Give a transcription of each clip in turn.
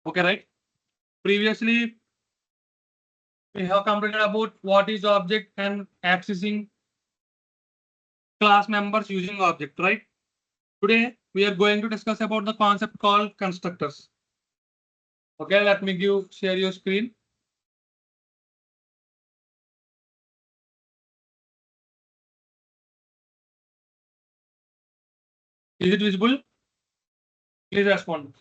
Okay, right? Previously, we have completed about what is object and accessing class members using object, right? Today, we are going to discuss about the concept called constructors. Okay, let me share your screen. Is it visible? Please respond.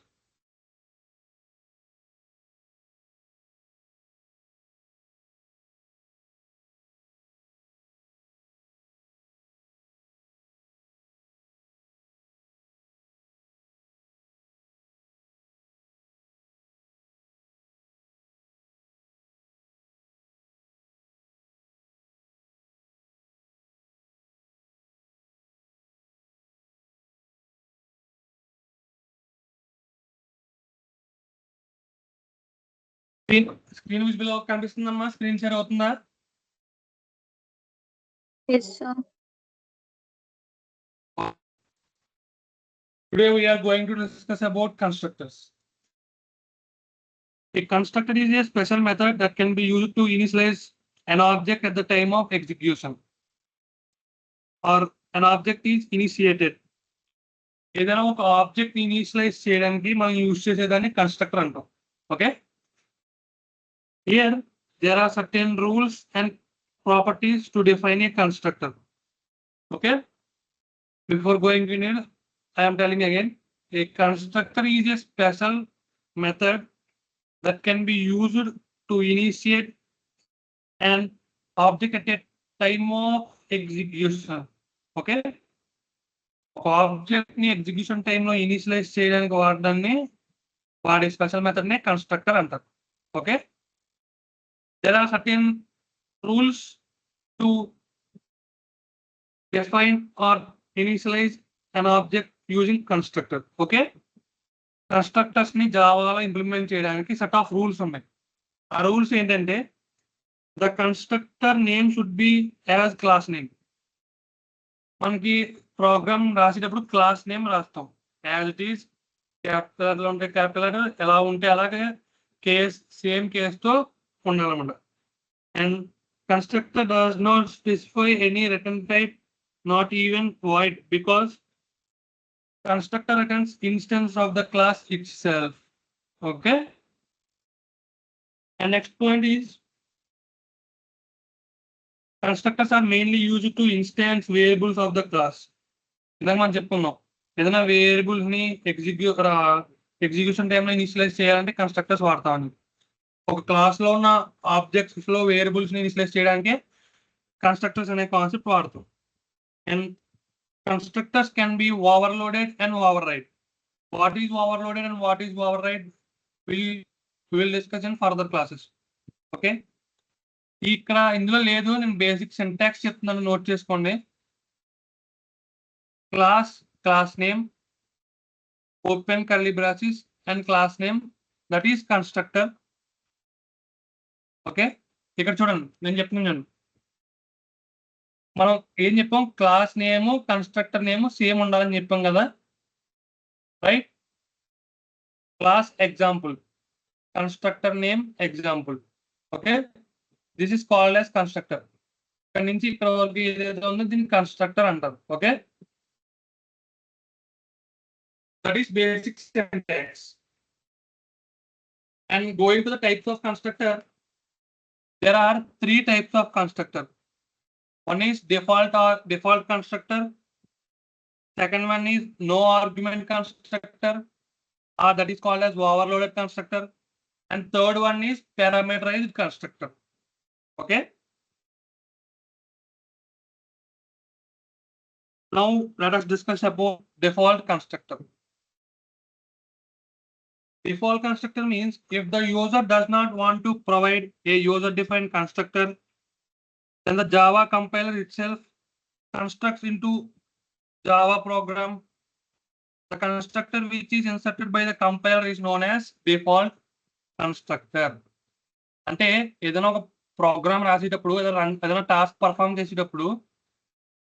Screen visible కనిపిస్తుందమ్మా? Screen share అవుతుందా? Yes, sir. Today we are going to discuss about constructors. A constructor is a special method that can be used to initialize an object at the time of execution, or an object is initiated. ఏదైనా ఒక object initialise చేయడానికి మనం use చేసేదాన్ని constructor అంటాం. Okay, here there are certain rules and properties to define a constructor. Okay, before going in it, I am telling again, a constructor is a special method that can be used to initiate an object at a time of execution. Okay, object ని execution టైంలో initialise చేయడానికి వాడే special method నే constructor అంటారు. Okay, there are certain rules to define or initialise an object using constructor. Okay, constructors ని జావాలో implement చేయడానికి set of rules ఉన్నాయి. ఆ రూల్స్ ఏంటంటే, the constructor name should be as class name. మనకి ప్రోగ్రామ్ రాసేటప్పుడు క్లాస్ నేమ్ రాస్తాం. యాజ్ ఇట్ ఈస్ క్యాపిటల్ ఉంటే క్యాపిటల్, ఎలా ఉంటే అలాగే సేమ్ కేస్తో ఉండాలన్నమాట. And constructor does not specify any return type, not even void, because constructor returns instance of the class itself. Okay, and next point is, constructors are mainly used to instance variables of the class. ఇలాగ మనం చెప్పుకున్నాం, ఏదైనా variables ని execution టైంలో initialise చేయాలంటే constructors వాడతామని. ఒక class లో ఉన్న ఆబ్జెక్ట్స్ లో వేరియబుల్స్ ని ఇనిషియలైజ్ చేయడానికి కన్స్ట్రక్టర్స్ అనే కాన్సెప్ట్ వాడతాం. And constructors can be overloaded and override. What is overloaded and what is override, we will discuss in further classes. Okay, ఇక్కడ ఇందులో లేదు, నేను బేసిక్ సింటాక్స్ చెప్తున్నాను, నోట్ చేసుకోండి. Class name, open curly braces, and class name, that is constructor. Okay, ఇక్కడ చూడండి, నేను చెప్తున్నాను, మనం ఏం చెప్పాం, class name constructor name same ఉండాలని చెప్పాం కదా, right? Class example, constructor name example. Okay, this is called as constructor. ఇక్కడ నుంచి ఇక్కడ వరకు ఏదైతే ఉందో దీన్ని కన్స్ట్రక్టర్ అంటారు. Okay, that is basic syntax. And going to the types of constructor, there are 3 types of constructor. One is default constructor. Second one is no argument constructor, or that is called as overloaded constructor. And third one is parameterized constructor. Okay, now let us discuss about default constructor. Default constructor means if the user does not want to provide a user defined constructor, then the Java compiler itself constructs into Java program the constructor which is inserted by the compiler is known as default constructor. అంటే ఏదైనా ఒక programme రాసేటప్పుడు, ఏదైనా task perform చేసేటప్పుడు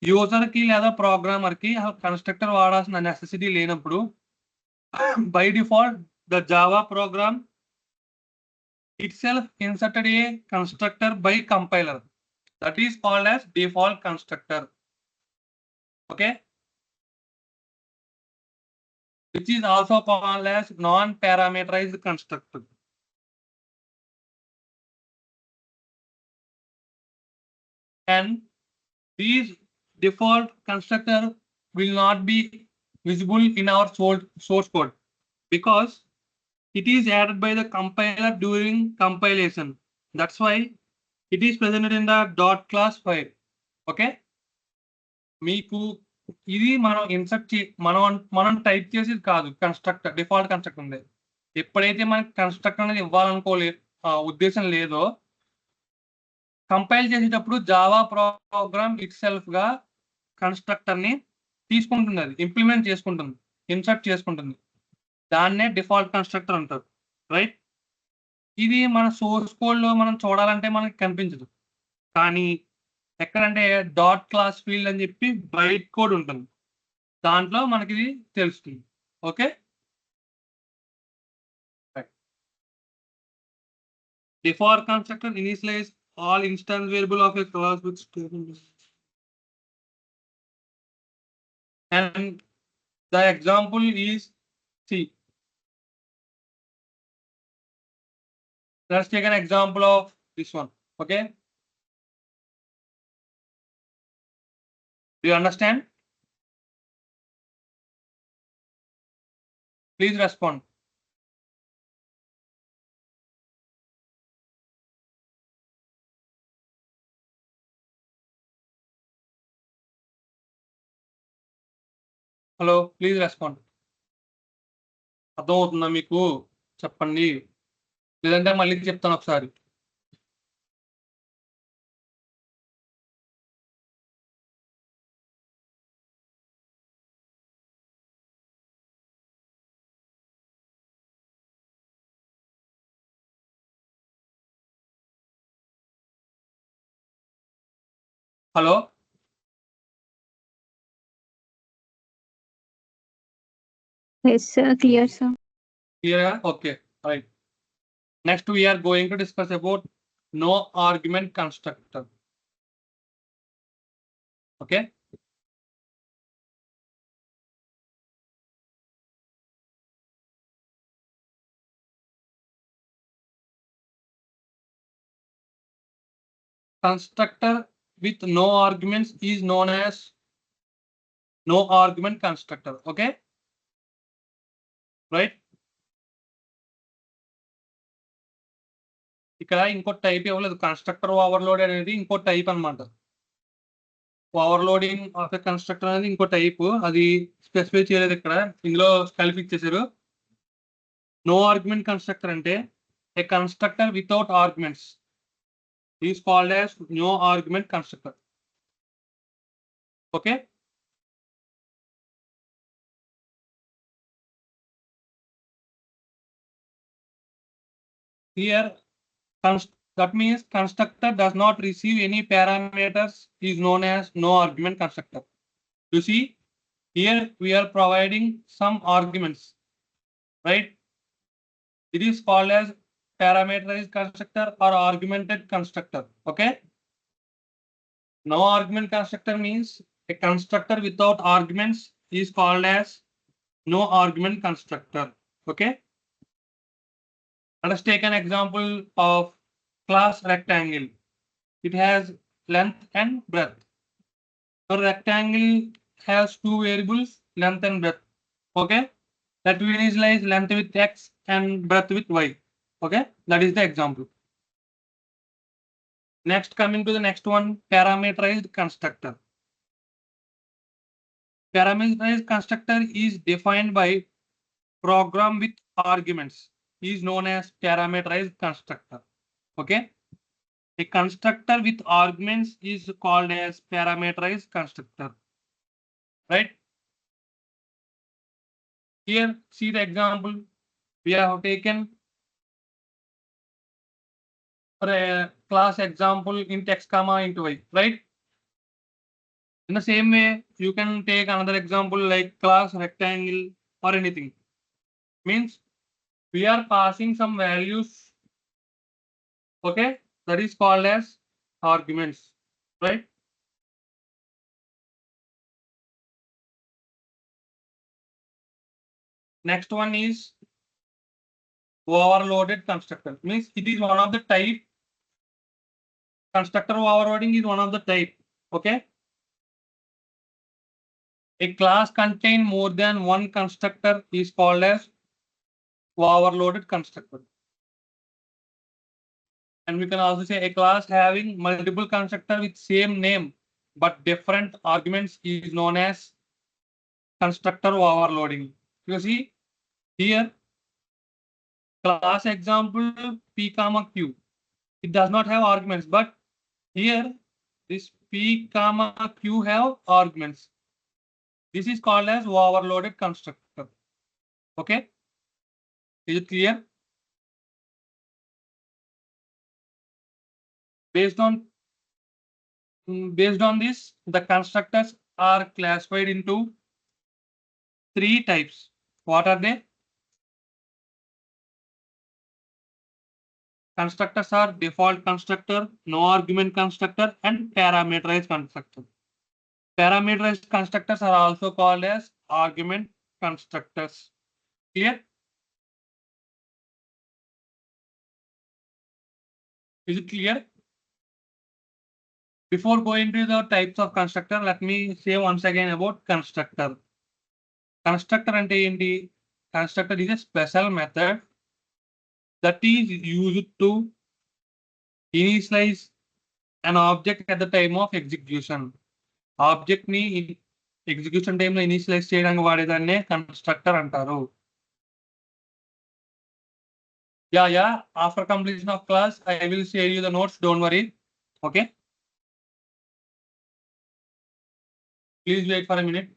user కి లేదా programmer కి constructor వాడాల్సిన నెసెసిటీ లేనప్పుడు by default the Java program itself inserted a constructor by compiler that is called as default constructor. Okay, which is also called as non-parameterized constructor. And these default constructor will not be visible in our source code because it is added by the compiler during compilation. That's why it is presented in the dot class file. Okay, మీకు ఇది మనం insert మనం type చేసేది కాదు, constructor default constructor ఉంది. ఎప్పుడైతే మనకి constructor అనేది ఇవ్వాలనుకోలే ఉద్దేశం లేదో కంపైల్ చేసేటప్పుడు జావా ప్రోగ్రామ్ ఇట్ సెల్ఫ్ గా కన్స్ట్రక్టర్ ని తీసుకుంటుంది, అది ఇంప్లిమెంట్ చేసుకుంటుంది, ఇన్సర్ట్ చేసుకుంటుంది. దాన్నే డిఫాల్ట్ కన్స్ట్రక్టర్ అంటారు. రైట్, ఇది మన సోర్స్ కోడ్ లో మనం చూడాలంటే మనకి కనిపించదు, కానీ ఎక్కడంటే డాట్ క్లాస్ ఫీల్డ్ అని చెప్పి బైట్ కోడ్ ఉంటుంది, దాంట్లో మనకి ఇది తెలుస్తుంది. Okay, default constructor initialise all instance variable of a class with statement. And the example is C. Let's take an example of this one. Okay, do you understand? Please respond. Hello, please respond. అర్థమవుతుందా మీకు? చెప్పండి, లేదంటే మళ్ళీ చెప్తాను ఒకసారి. Hello, Yes, sir. Clear, sir. clear? Okay, right. Next we are going to discuss about no argument constructor. Okay, constructor with no arguments is known as no argument constructor. Okay, right. ఇక్కడ ఇంకో type ఇవ్వలేదు, constructor overload అనేది ఇంకో type అన్నమాట. Overloading of a constructor అనేది ఇంకో type, అది specify చేయలేదు ఇక్కడ, ఇందులో కలిపి ఇచ్చేసారు. నో ఆర్గ్యుమెంట్ కన్స్ట్రక్టర్ అంటే a constructor without arguments is called as no argument constructor. Okay, here that means constructor does not receive any parameters is known as no argument constructor. You see, here we are providing some arguments, right? It is called as parameterized constructor or argumented constructor. Okay, no argument constructor means a constructor without arguments is called as no argument constructor. Okay, let us take an example of class rectangle. It has length and breadth. So rectangle has two variables, length and breadth. Okay, that we initialize length with x and breadth with y. Okay, that is the example. Next, coming to the next one, parameterized constructor. Parameterized constructor is defined by program with arguments is known as parameterized constructor. Okay, a constructor with arguments is called as parameterized constructor. Right, here see the example we have taken for a class example int x comma int y. Right, in the same way you can take another example like class rectangle or anything. Means we are passing some values. Okay, that is called as arguments, right? Next one is overloaded constructor. Means it is one of the type. Constructor overloading is one of the type. Okay. A class contain more than one constructor is called as overloaded constructor. And we can also say a class having multiple constructor with same name but different arguments is known as constructor overloading. You see here class example p comma q. It does not have arguments, but here this p comma q have arguments. This is called as overloaded constructor. Okay, is it clear? Based on this, the constructors are classified into three types. What are they? Constructors are default constructor, no argument constructor, and parameterized constructor. Parameterized constructors are also called as argument constructors. Clear? Is it clear? Before going to the types of constructor, let me say once again about constructor. Constructor ante enti? Constructor is a special method that is used to initialize an object at the time of execution. Object ni execution time lo initialize cheyadaniki vadedanne constructor antaru. Yeah. After completion of class, I will share you the notes. Don't worry. Okay. Please wait for a minute.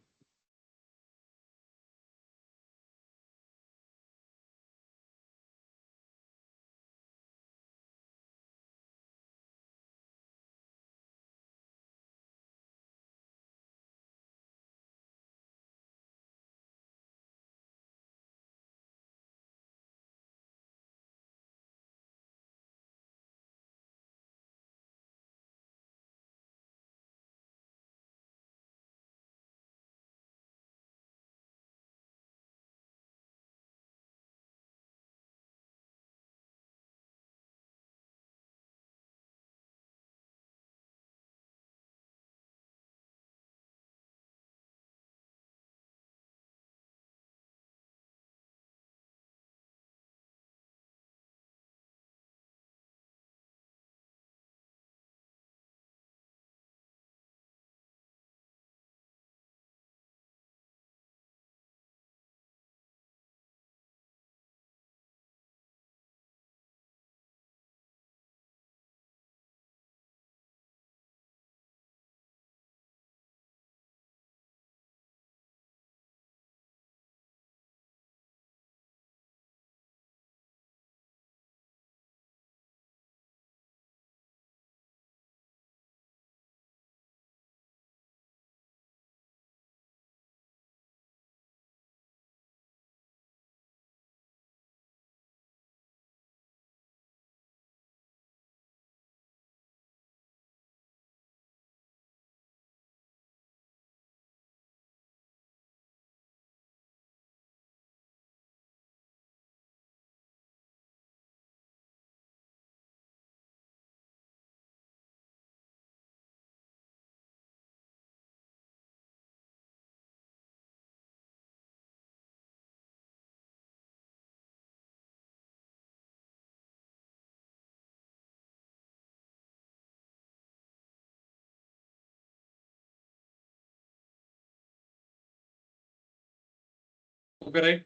Okay, right?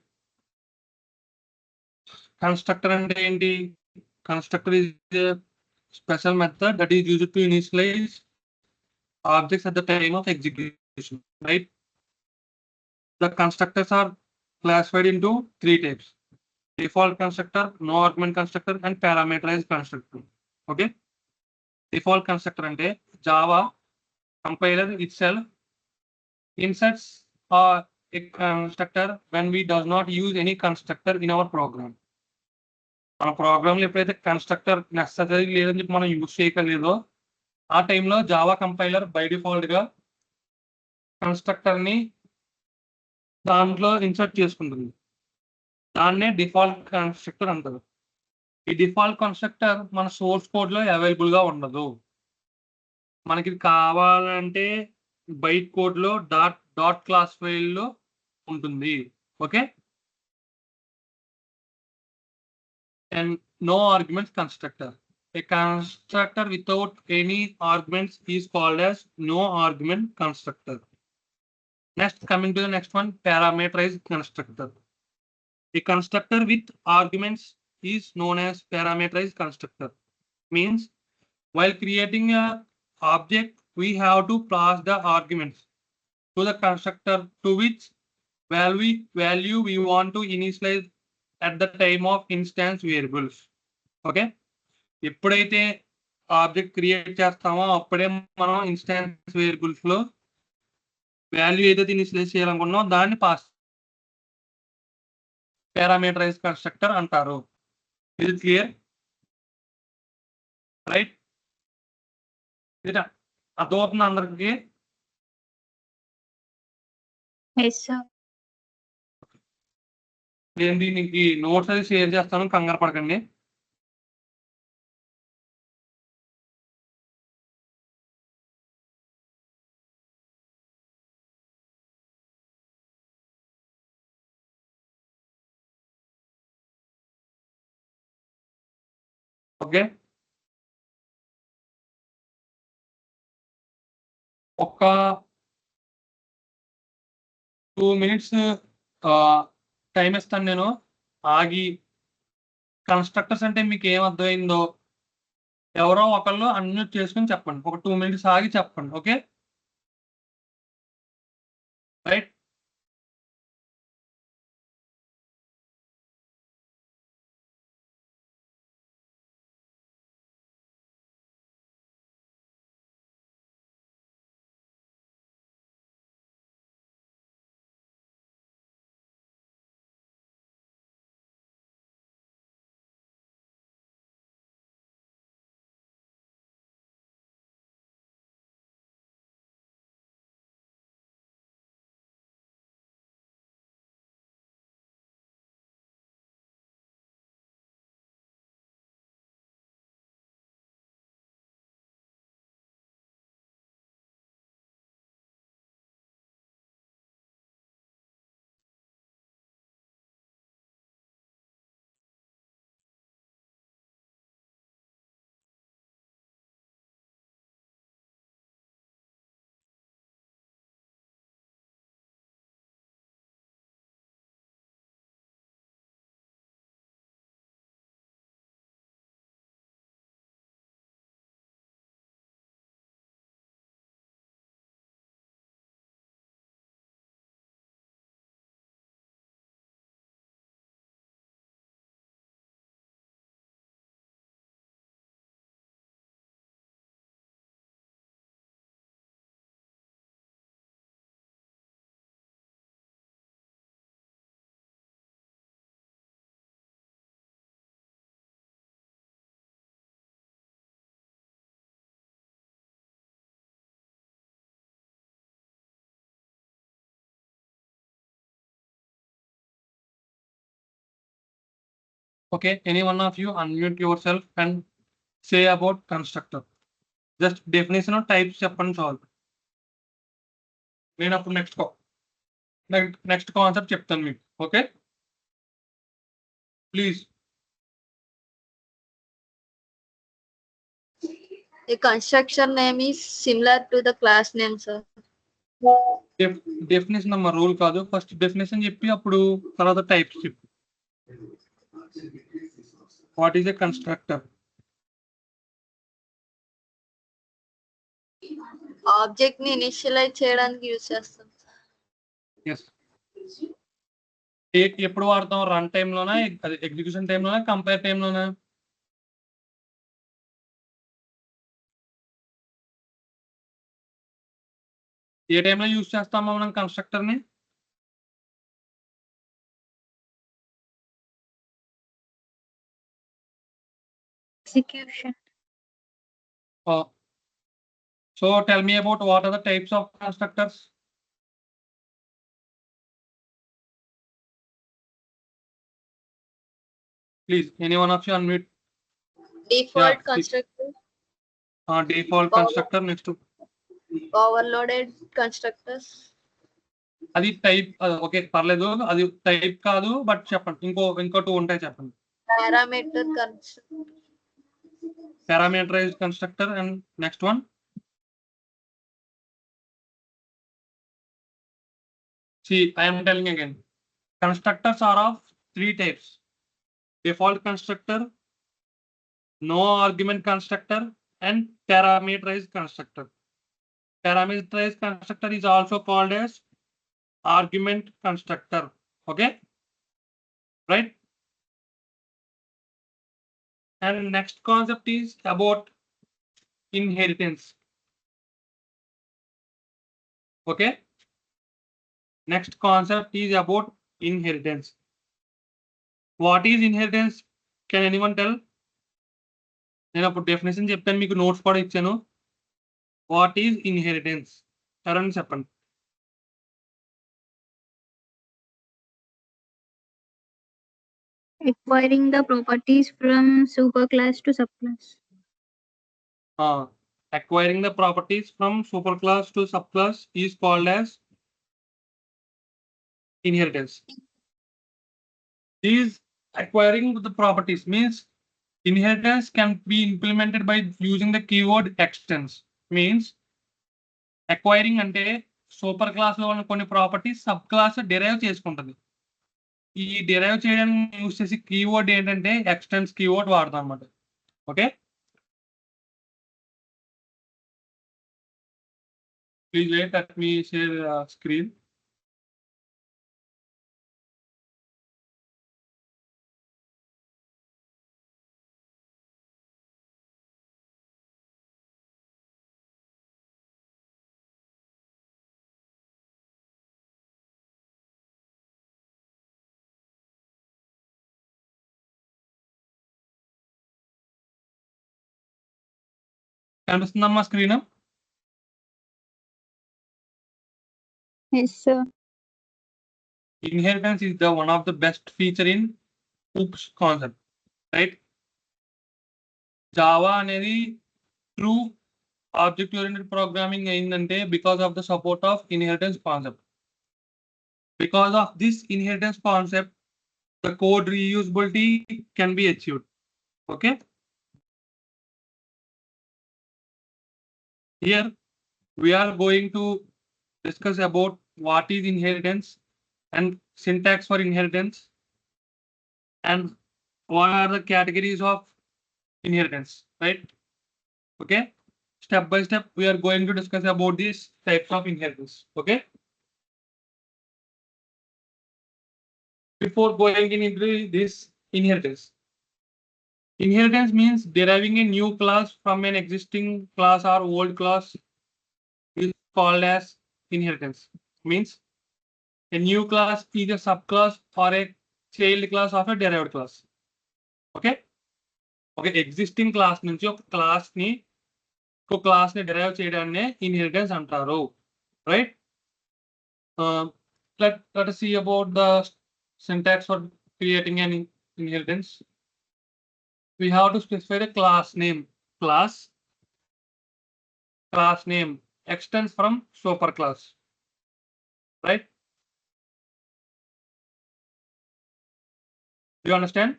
Constructor ante enti? Constructor is a special method that is used to initialize objects at the time of execution, right? The constructors are classified into three types: default constructor, no argument constructor, and parameterized constructor. Okay. Default constructor ante Java compiler itself inserts a constructor when we does not use any constructor in our program. మన ప్రోగ్రామ్లో ఎప్పుడైతే constructor necessary లేదని చెప్పి మనం use చేయగలేదో ఆ టైంలో Java compiler by default గా కన్స్ట్రక్టర్ ని దాంట్లో ఇన్సర్ట్ చేసుకుంటుంది. దాన్నే డిఫాల్ట్ కన్స్ట్రక్టర్ అంటారు. ఈ డిఫాల్ట్ కన్స్ట్రక్టర్ మన సోర్స్ కోడ్ లో అవైలబుల్ గా ఉండదు. మనకి ఇది కావాలంటే బైట్ కోడ్ లో డాట్ క్లాస్ ఫైల్ లో ఉంటుంది. Okay, and no arguments constructor. A constructor without any arguments is called as no argument constructor. Next, coming to the next one, parameterized constructor. A constructor with arguments is known as parameterized constructor. Means while creating a object, we have to pass the arguments to the constructor to which value we want to initialize at the time of instance variables. Okay, ఎప్పుడైతే object create చేస్తామో అప్పుడే మనం instance variables లో value ఏదైతే initialise చేయాలనుకున్నామో దాన్ని pass parameterise constructor అంటారు. ఇది clear, right? ఇది అర్థమవుతుంది అందరికి? నేను దీనికి నోట్స్ అది షేర్ చేస్తాను, కంగారు పడకండి. ఓకే, ఒక 2 minutes టైం ఇస్తాను నేను. ఆగి కన్స్ట్రక్టర్స్ అంటే మీకు ఏం అర్థమైందో ఎవరో ఒకళ్ళు అన్మ్యూట్ చేసుకుని చెప్పండి. ఒక 2 minutes ఆగి చెప్పండి. Okay, right? Okay, any one of you unmute yourself and say about constructor. Just definition of types చెప్పండి చాలు. నేను అప్పుడు నెక్స్ట్ కాన్సెప్ట్ చెప్తాను మీకు. Okay, please. The construction name is similar to the class name, sir. Definition అమ్మ, rule కాదు. First definition చెప్పి అప్పుడు తర్వాత టైప్స్ చెప్పు. What is a constructor? Object ని ఇనిషియలైజ్ చేయడానికి యూజ్ చేస్తాం. ఎస్. ఎప్పుడు వాడతాం? రన్ టైమ్ లోనా, ఎగ్జిక్యూషన్ టైమ్ లోనా, కంపేర్ టైమ్ లోనా? ఏ టైంలో యూజ్ చేస్తామో మనం కన్స్ట్రక్టర్ ని? Execution. So tell me about what are the types of constructors? Please, any one of you unmute. Default Yeah, constructor, Default Power- constructor next to overloaded constructors, అది type. Okay పర్లేదు, అది type కాదు, but చెప్పండి. ఇంకో two ఉంటాయి, చెప్పండి. parameter constructor, Parameterized constructor and next one. See, I am telling again. Constructors are of three types: default constructor, no argument constructor, and parameterized constructor. Parameterized constructor is also called as argument constructor. Okay, right? And next concept is about inheritance. Okay, next concept is about inheritance. What is inheritance? Can anyone tell? నేను అప్పుడు definition చెప్పాను, మీకు notes కూడా ఇచ్చాను. What is inheritance? ఎవరైనా చెప్పండి. Acquiring the properties from superclass to subclass. Acquiring the properties from superclass to subclass is called as inheritance. Is acquiring the properties means inheritance can be implemented by using the keyword extends. Means acquiring అంటే super class లో ఉన్న కొన్ని properties sub class derive చేసుకుంటుంది. ఈ derive చేయడానికి use చేసే keyword ఏంటంటే ఎక్స్టెన్స్ keyword వాడతాం అన్నమాట. Okay, please wait, let me share screen. కనిపిస్తుందమ్మా screen? Yes, sir. Inheritance is the one of the best feature in OOPS concept, right? Java అనేది true object oriented programming అయిందంటే because of the support of inheritance concept. Because of this inheritance concept, the code reusability can be achieved. Okay, here we are going to discuss about what is inheritance and syntax for inheritance and what are the categories of inheritance, right? Okay, step by step we are going to discuss about these types of inheritance. Okay, before going into this inheritance means deriving a new class from an existing class or old class is called as inheritance. Means a new class is a subclass or a child class of a derived class. Okay, existing class నుంచి ఒక class ని derive చేయడాన్ని inheritance అంటారు, right? Let us see about the syntax for creating an inheritance. We have to specify the class name. Class name extends from superclass, right? Do you understand?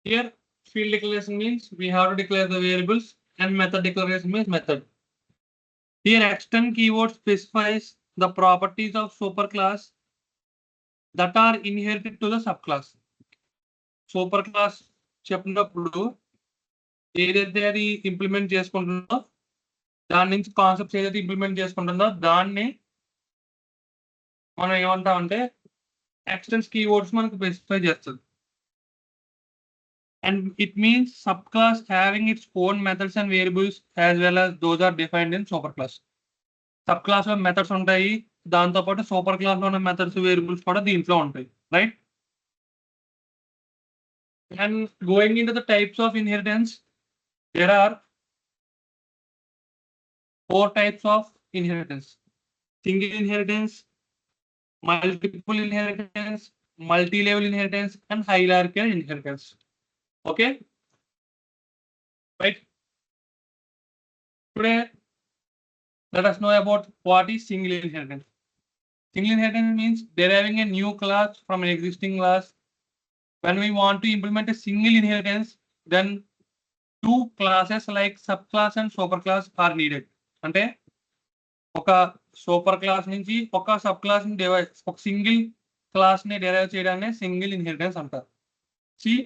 Here field declaration means we have to declare the variables, and method declaration means method. Here extend keyword specifies the properties of superclass that are inherited to the subclass. Superclass చెప్పినప్పుడు ఏదైతే అది implement చేసుకుంటుందో దాని నుంచి concepts ఏదైతే implement చేసుకుంటుందో దాన్ని మనం ఏమంటామంటే ఎక్స్టెన్స్ keywords మనకు స్పెసిఫై చేస్తుంది. And it means subclass having its own methods and variables as well as those are defined in superclass. Subclass లో మెథడ్స్ ఉంటాయి, దాంతో పాటు సూపర్ క్లాస్ లో ఉన్న మెథడ్స్ వేరియబుల్స్ కూడా దీంట్లో ఉంటాయి, right? And going into the types of inheritance, there are 4 types of inheritance: single inheritance, multiple inheritance, multi-level inheritance, and hierarchical inheritance. Okay, right? Today, let us know about what is single inheritance. Single inheritance means deriving a new class from an existing class. When we want to implement a single inheritance, then 2 classes like subclass and superclass are needed. అంటే ఒక super class నుంచి ఒక sub class ని ఒక single class ని derive చేయడాన్ని single inheritance అంటారు. See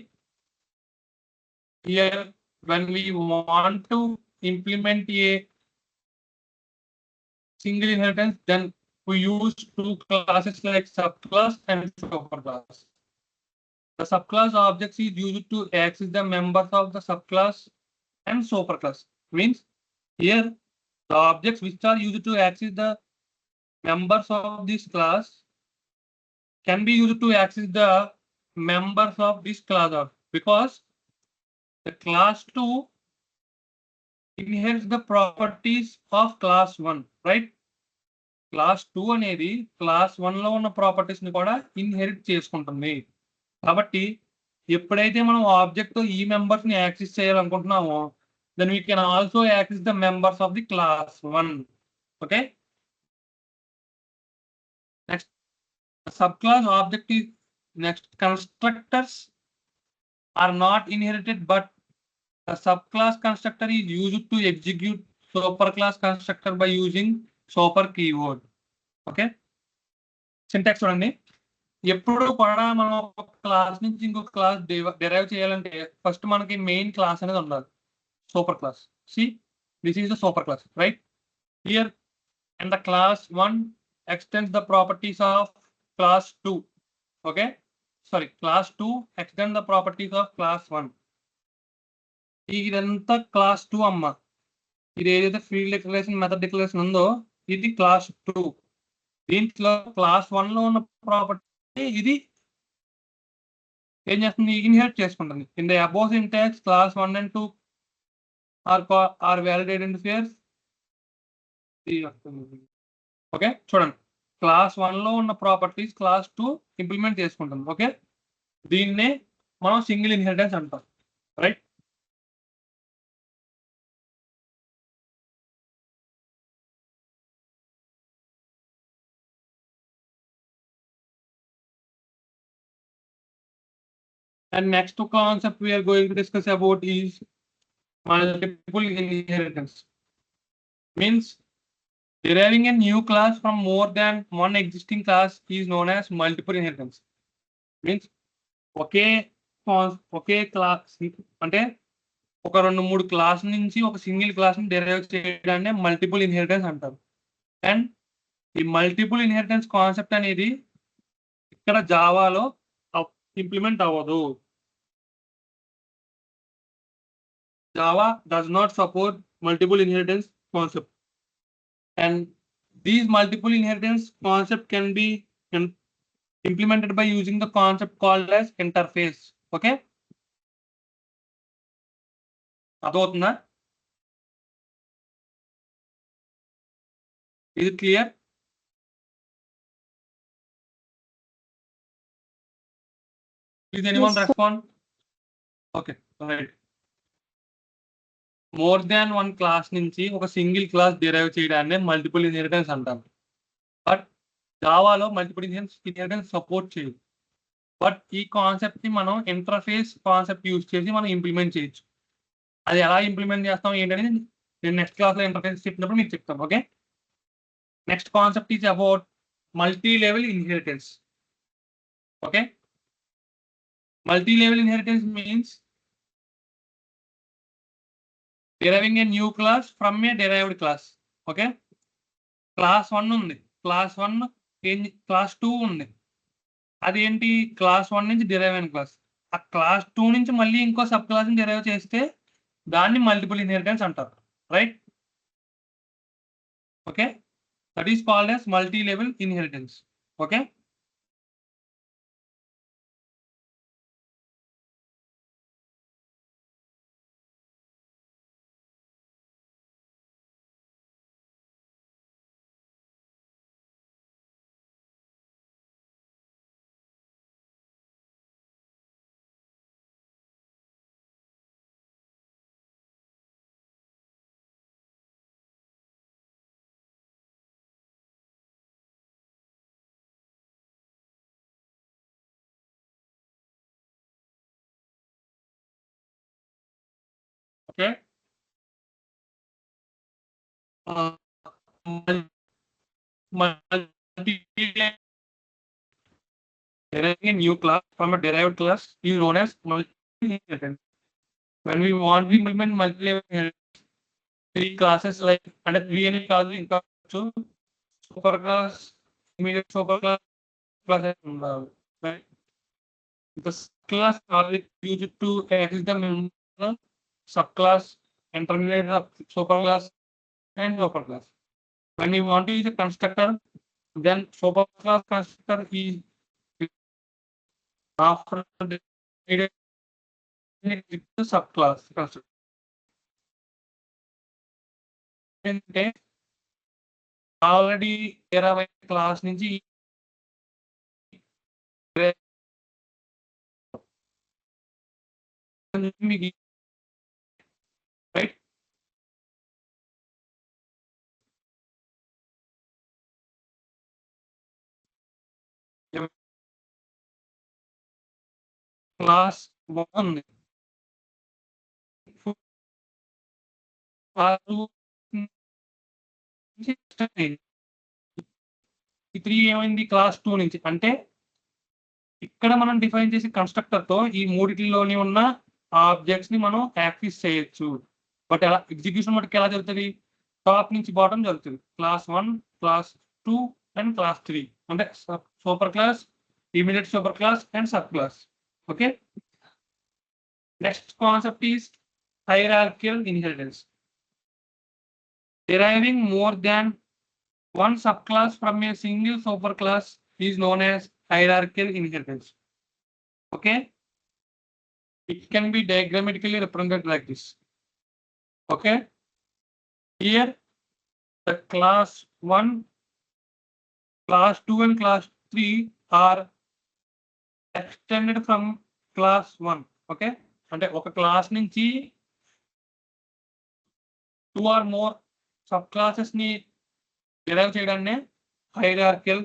here, when we want to implement a single inheritance, then we use 2 classes like subclass and superclass. The subclass object is used to access the members of the subclass and superclass. Means here the objects which are used to access the members of this class can be used to access the members of this class because the class 2 inherits the properties of class 1, right? Class 2 అనేది class 1 లో ఉన్న properties ని కూడా inherit చేసుకుంటుంది. కాబట్టి ఎప్పుడైతే మనం object ఈ మెంబర్స్ ని access చేయాలనుకుంటున్నామో, then we can also access the members of the class 1. Okay. Next, the subclass object is next. Constructors are not inherited, but the subclass constructor is used to execute superclass constructor by using super keyword. Okay. Syntax చూడండి. ఎప్పుడు కూడా మనం ఒక class నుంచి ఇంకొక class derive చేయాలంటే first మనకి main class అనేది ఉండాలి, super class. See, this is the super class, right? Here, and the class 1 extends the properties of class 2. Okay, sorry, class 2 extends the properties of class 1. ఇదంతా class 2 అమ్మ. ఇది ఏదైతే field declaration method declaration ఉందో ఇది class 2. దీంట్లో class 1 లో ఉన్న property ఇది ఏం చేస్తుంది, ఇన్హెరిట్ చేసుకుంటుంది. In the above syntax class 1 and 2 are valid identifiers. Okay, చూడండి, క్లాస్ 1 లో ఉన్న ప్రాపర్టీస్ క్లాస్ 2 ఇంప్లిమెంట్ చేసుకుంటుంది. ఓకే, దీన్నే మనం సింగిల్ ఇన్హెరిటెన్స్ అంటాం, right? And next concept we are going to discuss about is multiple inheritance. Means deriving a new class from more than one existing class is known as multiple inheritance. Means okay class అంటే ఒక 2-3 class నుంచి ఒక single class ని derive చేయడాన్ని multiple inheritance అంటారు. And ఈ multiple inheritance concept అనేది ఇక్కడ జావాలో ఇంప్లిమెంట్ అవ్వదు. Java does not support multiple inheritance concept, and these multiple inheritance concept can be implemented by using the concept called as interface. Okay, అదవుతుందా? Is it clear? Please anyone respond? Okay, right. More than one class నుంచి ఒక single class derive చేయడాన్ని multiple inheritance అంటారు. But జావాలో multiple inheritance support చేయదు. But ఈ concept ని మనం interface concept use చేసి మనం ఇంప్లిమెంట్ చేయొచ్చు. అది ఎలా ఇంప్లిమెంట్ చేస్తాం ఏంటనేది నేను నెక్స్ట్ క్లాస్ లో ఇంటర్ఫేస్ చెప్పినప్పుడు మీకు చెప్తాను. Okay, next concept is about multi level inheritance. Okay, multi level inheritance means deriving a new class from a derived class. Okay, class 1 ఉంది, క్లాస్ 1 క్లాస్ 2 ఉంది. అదేంటి, క్లాస్ 1 నుంచి డిరైవ్ అయిన క్లాస్. ఆ క్లాస్ 2 నుంచి మళ్ళీ ఇంకో సబ్ క్లాస్ ని డిరైవ్ చేస్తే దాన్ని మల్టిపుల్ ఇన్హెరిటెన్స్ అంటారు, right? Okay, that is called as multi level inheritance. Okay, Okay. Deriving a new class from a derived class is known as multi-inheritance. When we want to implement multi-level three classes like under three any classes ఇంకా super class, immediate super class, right? The class are used to access the subclass, intermediate superclass, and super class. When you want to use a constructor, then superclass constructor is after the subclass constructor. అంటే already 20 class నుంచి మీకు right class బాగుంది ఈ 3 ఏమైంది class 2 నుంచి అంటే ఇక్కడ మనం డిఫైన్ చేసే కన్స్ట్రక్టర్ తో ఈ మూడిటిలోని ఉన్న ఆబ్జెక్ట్స్ ని మనం యాక్సెస్ చేయొచ్చు. బట్ ఎలా ఎగ్జిక్యూషన్ మటుకు ఎలా జరుగుతుంది? టాప్ నుంచి బాటమ్ జరుగుతుంది. క్లాస్ 1, క్లాస్ 2 అండ్ క్లాస్ 3 అంటే super class, immediate super class and sub class. Okay. Next concept is hierarchical inheritance. Deriving more than one subclass from a single superclass is known as hierarchical inheritance. Okay. It can be diagrammatically represented like this. Okay. Here the class 1, class 2 and class 3 are extended from class 1. Okay. అంటే ఒక class నుంచి 2 or more sub classes ని derive చేయడాన్ని hierarchical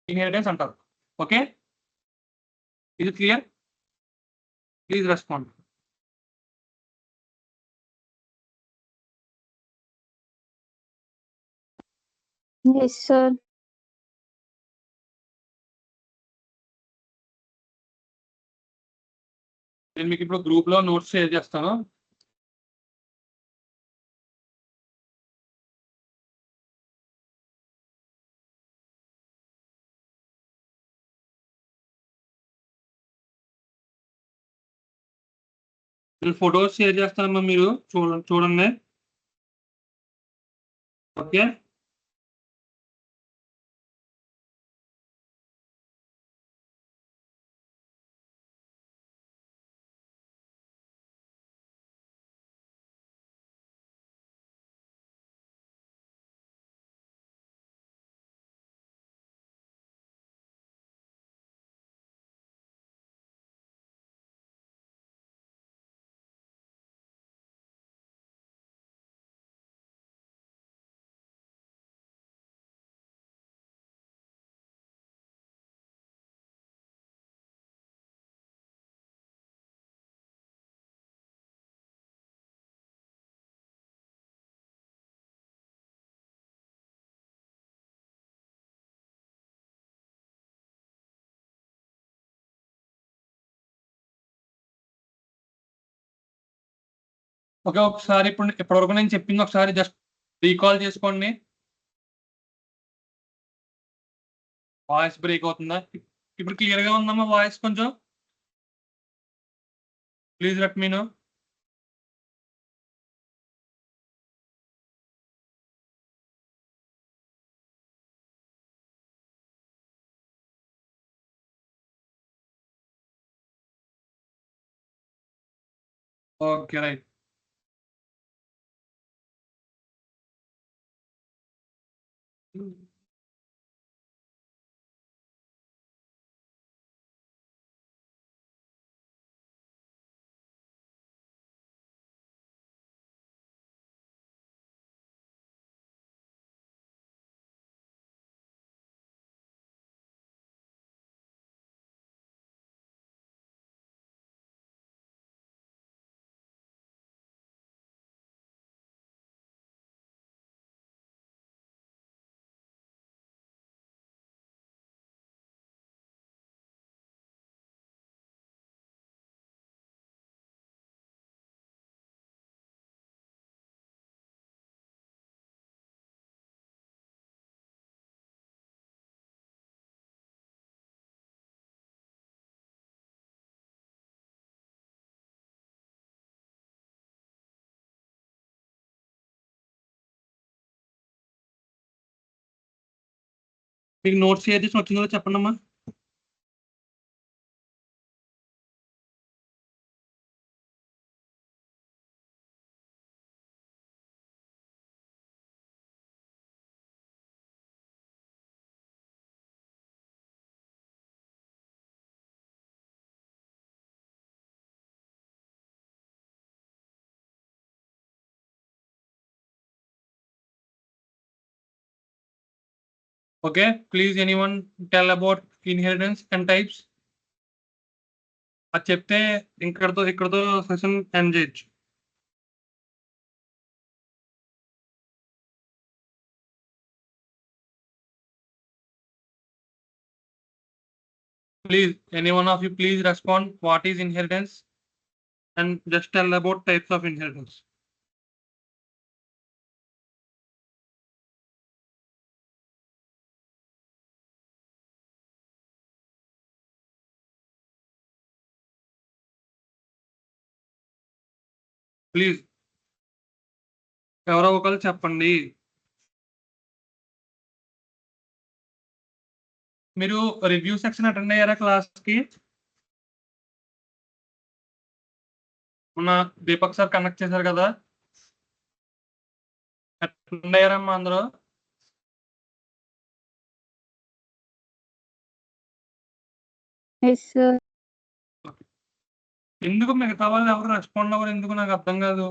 inheritance అంటారు. Okay. ఇది clear? Please respond. Yes, sir. నేను మీకు ఇప్పుడు గ్రూప్ లో నోట్స్ షేర్ చేస్తాను. నేను ఫొటోస్ షేర్ చేస్తానమ్మా, మీరు చూడండి. ఓకే. ఓకే. ఒకసారి ఇప్పటివరకు నేను చెప్పింది ఒకసారి జస్ట్ రీకాల్ చేసుకోండి. వాయిస్ బ్రేక్ అవుతుందా? ఇప్పుడు క్లియర్ గా ఉందమ్మా వాయిస్ కొంచెం? Please let me know. Okay, right. మీకు నోట్స్ షేర్ చేసి వచ్చిందో చెప్పండి అమ్మా. Okay, please anyone tell about inheritance and types. అది చెప్తే ఇక్కడతో సెషన్ ఎండ్ చేయొచ్చు. Please, any one of you, please respond. What is inheritance? And just tell about types of inheritance. Please, ఎవరో ఒకరు చెప్పండి. మీరు రివ్యూ సెక్షన్ అటెండ్ అయ్యారా క్లాస్కి? మన దీపక్ సార్ కండక్ట్ చేశారు కదా, అటెండ్ అయ్యారమ్మా అందరూ? Yes, sir. ఎందుకు మిగతా వాళ్ళు ఎవరు రెస్పాండ్ అవ్వరు? ఎందుకు నాకు అర్థం కాదు.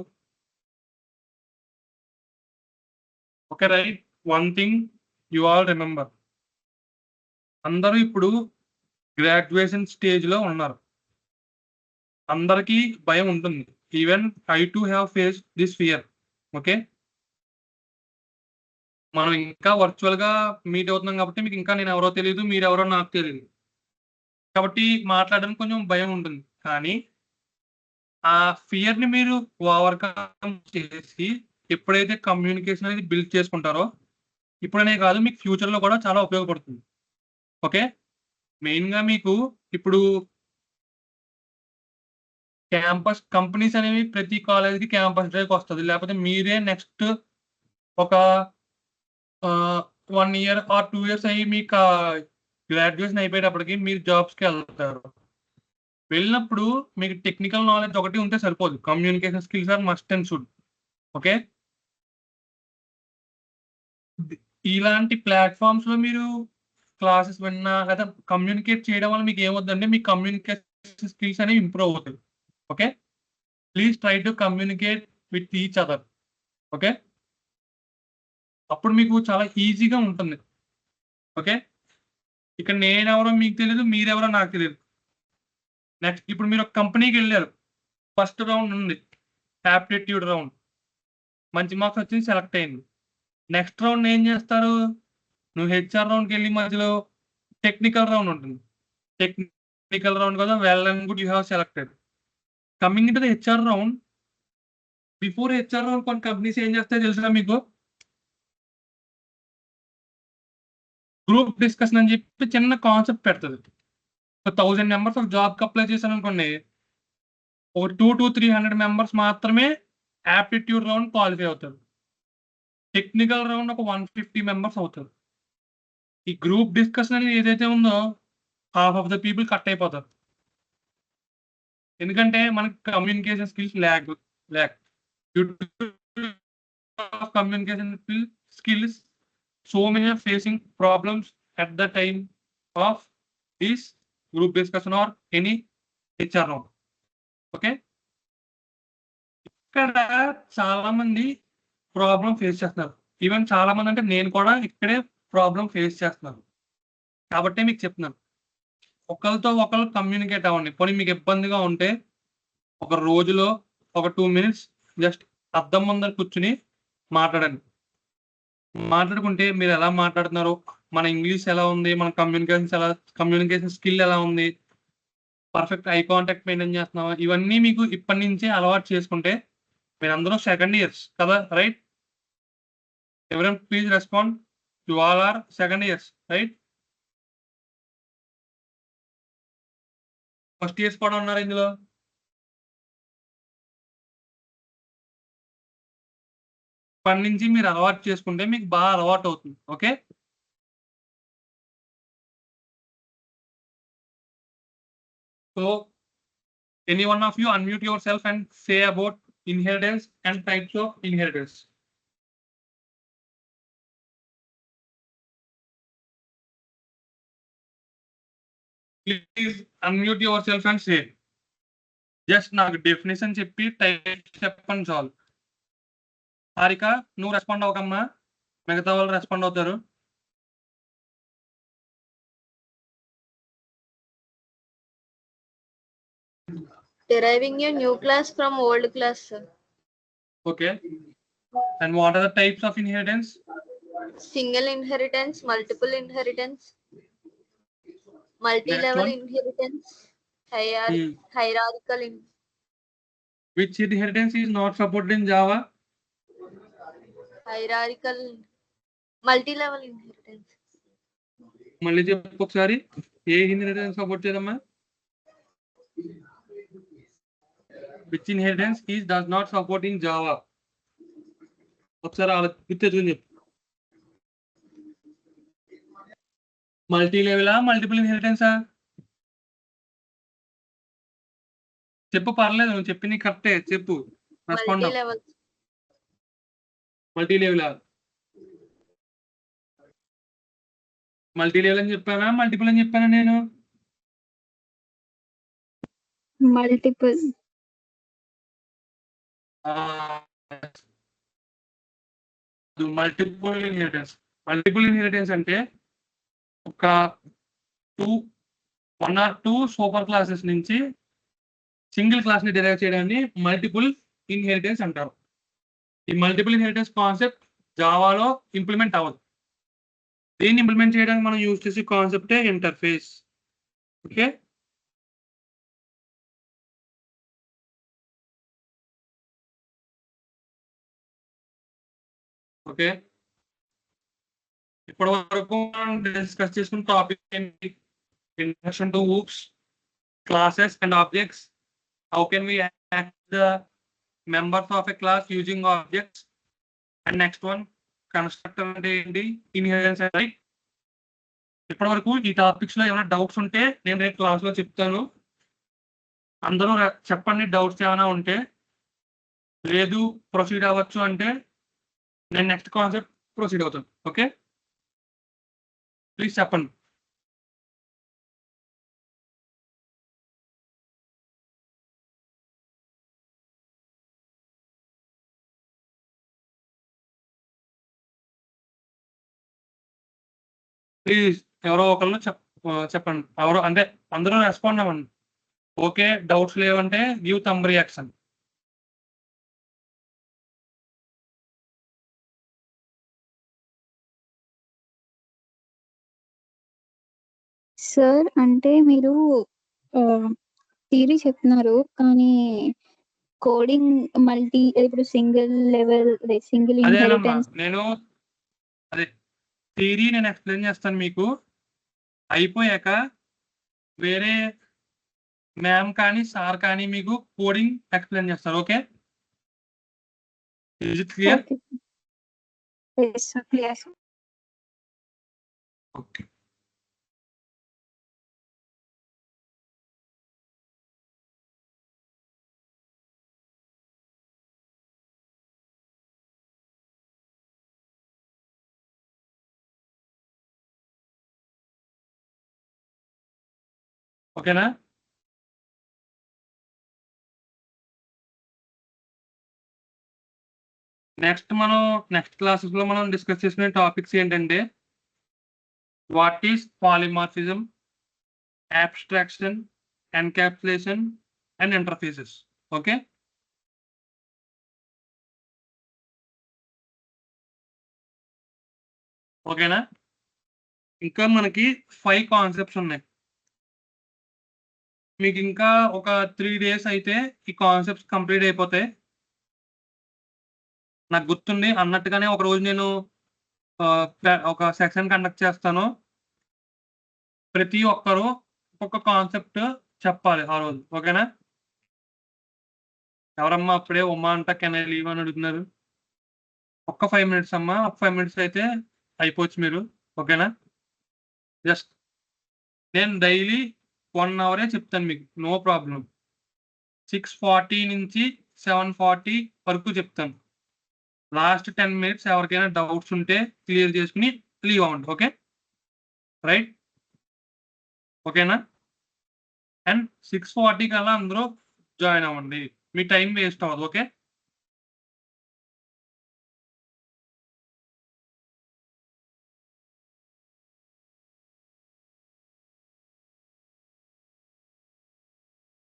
Okay right, one thing you all remember, అందరూ ఇప్పుడు గ్రాడ్యుయేషన్ స్టేజ్లో ఉన్నారు. అందరికీ భయం ఉంటుంది. Even I to have face this fear. Okay, మనం ఇంకా వర్చువల్గా మీట్ అవుతున్నాం కాబట్టి మీకు ఇంకా నేను ఎవరో తెలియదు, మీరు ఎవరో నాకు తెలియదు, కాబట్టి మాట్లాడడానికి కొంచెం భయం ఉంటుంది. కానీ ఆ ఫియర్ని మీరు ఓవర్కమ్ చేసి ఎప్పుడైతే కమ్యూనికేషన్ అనేది బిల్డ్ చేసుకుంటారో, ఇప్పుడనే కాదు మీకు ఫ్యూచర్లో కూడా చాలా ఉపయోగపడుతుంది. ఓకే, మెయిన్గా మీకు ఇప్పుడు క్యాంపస్ కంపెనీస్ అనేవి ప్రతి కాలేజ్కి క్యాంపస్ డ్రైవ్కి వస్తుంది, లేకపోతే మీరే నెక్స్ట్ ఒక 1 year or 2 years అయ్యి మీకు గ్రాడ్యుయేషన్ అయిపోయేటప్పటికి మీరు జాబ్స్కి వెళ్తారు. వెళ్ళినప్పుడు మీకు టెక్నికల్ నాలెడ్జ్ ఒకటి ఉంటే సరిపోదు, communication skills are must and should. Okay, ఇలాంటి ప్లాట్ఫామ్స్లో మీరు క్లాసెస్ విన్నా లేదా కమ్యూనికేట్ చేయడం వల్ల మీకు ఏమవుతుందంటే మీ కమ్యూనికేషన్ స్కిల్స్ అనేవి ఇంప్రూవ్ అవుతాయి. Okay, please try to communicate with each other. Okay, అప్పుడు మీకు చాలా ఈజీగా ఉంటుంది. ఓకే, ఇక్కడ నేనెవరో మీకు తెలియదు, మీరెవరో నాకు తెలియదు. నెక్స్ట్ ఇప్పుడు మీరు ఒక కంపెనీకి వెళ్ళారు, ఫస్ట్ రౌండ్ ఉంది, యాప్టిట్యూడ్ రౌండ్, మంచి మార్క్స్ వచ్చి సెలెక్ట్ అయింది. నెక్స్ట్ రౌండ్ ఏం చేస్తారు? నువ్వు హెచ్ఆర్ రౌండ్కి వెళ్ళి మధ్యలో టెక్నికల్ రౌండ్ ఉంటుంది. టెక్నికల్ రౌండ్ కదా, well and good, you have selected. Coming in to the HR round, before HR round కొన్ని కంపెనీస్ ఏం చేస్తాయో తెలుసా మీకు? గ్రూప్ డిస్కషన్ అని చెప్పి చిన్న కాన్సెప్ట్ పెడుతుంది. 1000 members ఒక జాబ్కి అప్లై చేశాను అనుకోండి, ఒక 200 to 300 members మాత్రమే యాప్టిట్యూడ్ రౌండ్ క్వాలిఫై అవుతారు. టెక్నికల్ రౌండ్ ఒక 150 members అవుతారు. ఈ గ్రూప్ డిస్కషన్ అనేది ఏదైతే ఉందో half of the people cut అయిపోతారు. ఎందుకంటే మనకి communication skills lack communication skills, so many are facing problems at the time of this group discussion or any HR round. Okay, ఇక్కడ చాలా మంది ప్రాబ్లం ఫేస్ చేస్తున్నారు. ఈవెన్ చాలా మంది అంటే నేను కూడా ఇక్కడే ప్రాబ్లం ఫేస్ చేస్తున్నాను. కాబట్టి మీకు చెప్తున్నాను, ఒకరితో ఒకరు కమ్యూనికేట్ అవ్వండి. పోనీ మీకు ఇబ్బందిగా ఉంటే ఒక రోజులో ఒక 2 minutes జస్ట్ అద్దం ముందర కూర్చుని మాట్లాడండి. మాట్లాడుకుంటే మీరు ఎలా మాట్లాడుతున్నారు, మన ఇంగ్లీష్ ఎలా ఉంది, మన కమ్యూనికేషన్ స్కిల్ ఎలా ఉంది, పర్ఫెక్ట్ ఐ కాంటాక్ట్ మెయింటైన్ చేస్తున్నావా, ఇవన్నీ మీకు ఇప్పటి నుంచే అలవాటు చేసుకుంటే మీరందరూ సెకండ్ ఇయర్స్ కదా, రైట్? ఎవరైనా please respond, you all are second years, right? First years కూడా ఉన్నారు ఇందులో. ఇప్పటి నుంచి మీరు అలవాటు చేసుకుంటే మీకు బాగా అలవాటు అవుతుంది. Okay, So any one of you unmute yourself and say about inheritance and types of inheritance. Please unmute yourself and say. Just నాకు డెఫినేషన్ చెప్పి టైప్ చెప్పండి చాలు. హారిక నువ్వు రెస్పాండ్ అవ్వకమ్మా, మిగతా వాళ్ళు రెస్పాండ్ అవుతారు. Deriving a new class from old class, sir. Okay. And what are the types of inheritance? Single inheritance, multiple inheritance, multi-level one? inheritance, hierarchical Which inheritance is not supported in Java? hierarchical, multi-level inheritance. మళ్ళీ చెప్పు ఒకసారి, ఏ inheritance support చేయదమ్మా? Which inheritance is does not support in Java? ఒకసారి గుర్తెచ్చుకుని చెప్పు. Multi లెవెలా multiple ఇన్హెరిటెన్సా? చెప్పు, పర్లేదు, నువ్వు చెప్పింది కరెక్టే, చెప్పు. రెస్పాండ్. మల్టీ లెవెలా? మల్టీ లెవెల్ అని చెప్పానా మల్టిపుల్ అని చెప్పానా నేను? Multiple. Multiple inheritance. Multiple inheritance అంటే ఒక 1 or 2 సూపర్ క్లాసెస్ నుంచి సింగిల్ క్లాస్ ని డిరైవ్ చేయడాన్ని మల్టిపుల్ ఇన్హెరిటెన్స్ అంటారు. ఈ మల్టిపుల్ ఇన్హెరిటెన్స్ కాన్సెప్ట్ జావాలో ఇంప్లిమెంట్ అవ్వదు. దీన్ని ఇంప్లిమెంట్ చేయడానికి మనం యూజ్ చేసే కాన్సెప్టే ఇంటర్ఫేస్. Okay, okay. ఇప్పటి వరకు మనం డిస్కస్ చేసుకున్న టాపిక్ ఏంటి? Introduction to OOPs, classes and objects. How can we act the members of a class using objects. And next one, constructor అంటే ఏంటి, ఇన్హెరిటెన్స్. రైట్. ఇప్పటి వరకు ఈ టాపిక్స్ లో ఏమైనా డౌట్స్ ఉంటే నేను రేపు క్లాస్ లో చెప్తాను. అందరూ చెప్పండి డౌట్స్ ఏమైనా ఉంటే. లేదు ప్రొసీడ్ అవ్వచ్చు అంటే నేను నెక్స్ట్ కాన్సెప్ట్ ప్రొసీడ్ అవుతాను. ఓకే, ప్లీజ్ చెప్పండి. ప్లీజ్ ఎవరో ఒకళ్ళు చెప్పండి. ఎవరో అంటే అందరూ రెస్పాండ్ అవ్వండి. ఓకే, డౌట్స్ లేవంటే గివ్ థంబ్ రియాక్షన్. సార్ అంటే మీరు థియరీ చెప్తున్నారు కానీ కోడింగ్ మల్టీ, ఇప్పుడు సింగిల్ లెవెల్, సింగిల్ ఇన్హెరిటెన్స్. నేను అదే థియరీ నేను ఎక్స్ప్లెయిన్ చేస్తాను మీకు. అయిపోయాక వేరే మ్యామ్ కానీ సార్ కానీ మీకు కోడింగ్ ఎక్స్ప్లెయిన్ చేస్తారు. Okay, is it clear? Clear. Okay. ఓకేనా? నెక్స్ట్ క్లాసెస్ లో మనం డిస్కస్ చేసుకునే టాపిక్స్ ఏంటంటే what is polymorphism, abstraction, encapsulation and interfaces. Okay, ఓకేనా? ఇంకా మనకి 5 కాన్సెప్ట్స్ ఉన్నాయి. మీకు ఇంకా ఒక 3 days అయితే ఈ కాన్సెప్ట్స్ కంప్లీట్ అయిపోతాయి. నాకు గుర్తుంది అన్నట్టుగానే ఒక రోజు నేను ఒక సెక్షన్ కండక్ట్ చేస్తాను. ప్రతి ఒక్కరు ఒక్కొక్క కాన్సెప్ట్ చెప్పాలి ఆ రోజు. ఓకేనా? ఎవరమ్మా అప్పుడే ఉమ్మా అంట కెన్ ఐ లీవ్ అని అడుగుతున్నారు? ఒక్క 5 minutes అమ్మా, ఒక 5 minutes అయితే అయిపోవచ్చు మీరు. ఓకేనా? జస్ట్ నేను డైలీ 1 అవరే చెప్తాను మీకు, నో ప్రాబ్లం. 6:40 నుంచి 7:40 వరకు చెప్తాను. లాస్ట్ 10 మినిట్స్ ఎవరికైనా డౌట్స్ ఉంటే క్లియర్ చేసుకుని లీవ్ అవ్వండి. ఓకే, రైట్, ఓకేనా? అండ్ 6:40 కల్లా అందరూ జాయిన్ అవ్వండి, మీ టైం వేస్ట్ అవ్వదు. ఓకే,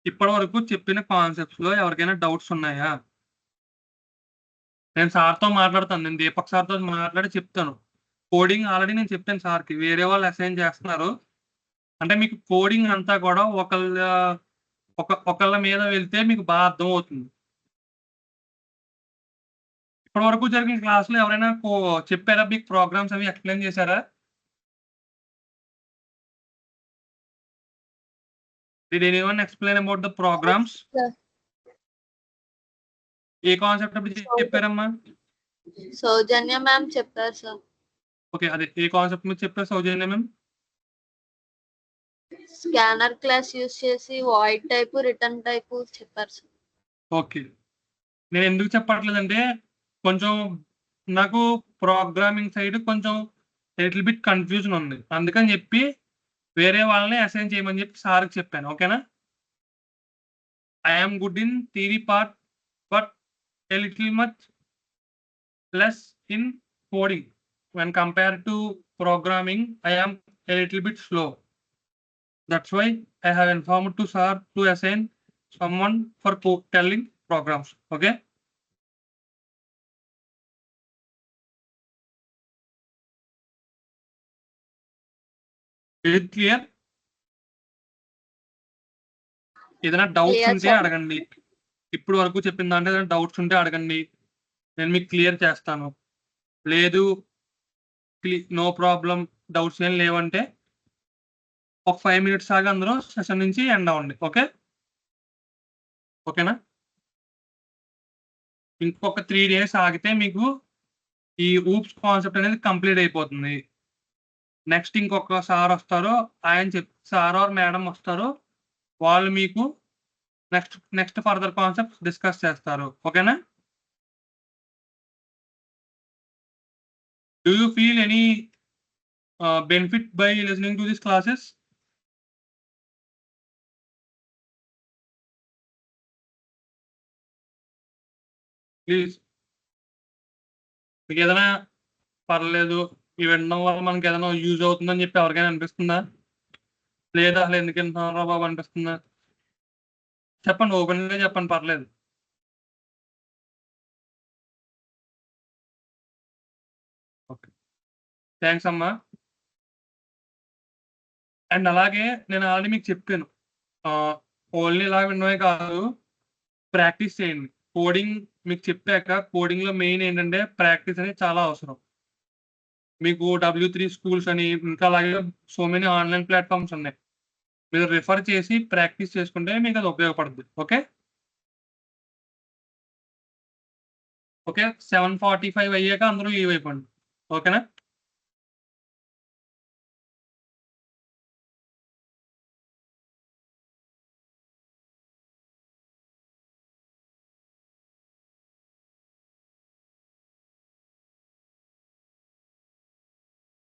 ఇప్పటి వరకు చెప్పిన కాన్సెప్ట్స్ లో ఎవరికైనా డౌట్స్ ఉన్నాయా? నేను సార్తో మాట్లాడతాను, నేను దీపక్ సార్తో మాట్లాడి చెప్తాను. కోడింగ్ ఆల్రెడీ నేను చెప్పాను సార్కి, వేరే వాళ్ళు అసైన్ చేస్తున్నారు. అంటే మీకు కోడింగ్ అంతా కూడా ఒకళ్ళ మీద వెళ్తే మీకు బాగా అర్థమవుతుంది. ఇప్పటి వరకు జరిగిన క్లాసులో ఎవరైనా చెప్పారా, మీకు ప్రోగ్రామ్స్ అవి ఎక్స్ప్లెయిన్ చేశారా? Did anyone explain about the programs? Sir. ఏ కాన్సెప్ట్ చెప్పారమ్మా? సౌజన్య మ్యామ్ చెప్పారు సార్. ఓకే, అదే ఏ కాన్సెప్ట్ మీద చెప్పారు Soujanya ma'am? Scanner class use చేసి వాయిడ్ టైప్, రిటర్న్ టైప్ చెప్పారు సార్. ఓకే, నేను ఎందుకు చెప్పట్లేదంటే కొంచెం నాకు ప్రోగ్రామింగ్ సైడ్ కొంచెం లిటిల్ బిట్ కన్ఫ్యూజన్ ఉంది, అందుకని చెప్పి వేరే వాళ్ళని అసైన్ చేయమని చెప్పి సార్కి చెప్పాను. ఓకేనా? I'm good in theory part, but a little much less in coding. When compared to programming, I am a little bit slow. That's why I have informed to sir to assign someone for telling programs. Okay? Is it clear? ఏదైనా doubts Clear, ఉంటే sir. అడగండి. ఇప్పుడు వరకు చెప్పిన దాంట్లో ఏదైనా doubts ఉంటే అడగండి, నేను మీకు క్లియర్ చేస్తాను. లేదు నో ప్రాబ్లం, డౌట్స్ ఏం లేవంటే ఒక 5 మినిట్స్ ఆగి అందరూ సెషన్ నుంచి ఎండ్ అవ్వండి. ఓకే, ఓకేనా? ఇంకొక 3 days ఆగితే మీకు ఈ ఊప్స్ కాన్సెప్ట్ అనేది కంప్లీట్ అయిపోతుంది. నెక్స్ట్ ఇంకొక సార్ వస్తారు, ఆయన సార్ ఆర్ మేడం వస్తారు, వాళ్ళు మీకు నెక్స్ట్ ఫర్దర్ కాన్సెప్ట్స్ డిస్కస్ చేస్తారు. ఓకేనా? Do you feel any benefit by listening to this classes? Please, మీకు ఏదైనా పర్లేదు, ఇవి వినడం వల్ల మనకి ఏదైనా యూజ్ అవుతుందని చెప్పి ఎవరికైనా అనిపిస్తుందా? లేదా అసలు ఎందుకు వింటున్నారా బాబు అనిపిస్తుందా? చెప్పండి, ఓపెన్గా చెప్పండి, పర్లేదు. ఓకే, థ్యాంక్స్ అమ్మా. అండ్ అలాగే నేను ఆల్రెడీ మీకు చెప్పాను, ఓన్లీ ఇలా వినడమే కాదు, ప్రాక్టీస్ చేయండి. కోడింగ్ మీకు చెప్పాక కోడింగ్లో మెయిన్ ఏంటంటే ప్రాక్టీస్ అనేది చాలా అవసరం. మీకు W3 స్కూల్స్ అని ఇంకా అలాగే సో మెనీ ఆన్లైన్ ప్లాట్ఫామ్స్ ఉన్నాయి, మీరు రిఫర్ చేసి ప్రాక్టీస్ చేసుకుంటే మీకు అది ఉపయోగపడుతుంది. ఓకే, ఓకే, 7:45 అయ్యాక అందరూ లీవ్ అయిపోండి. ఓకేనా?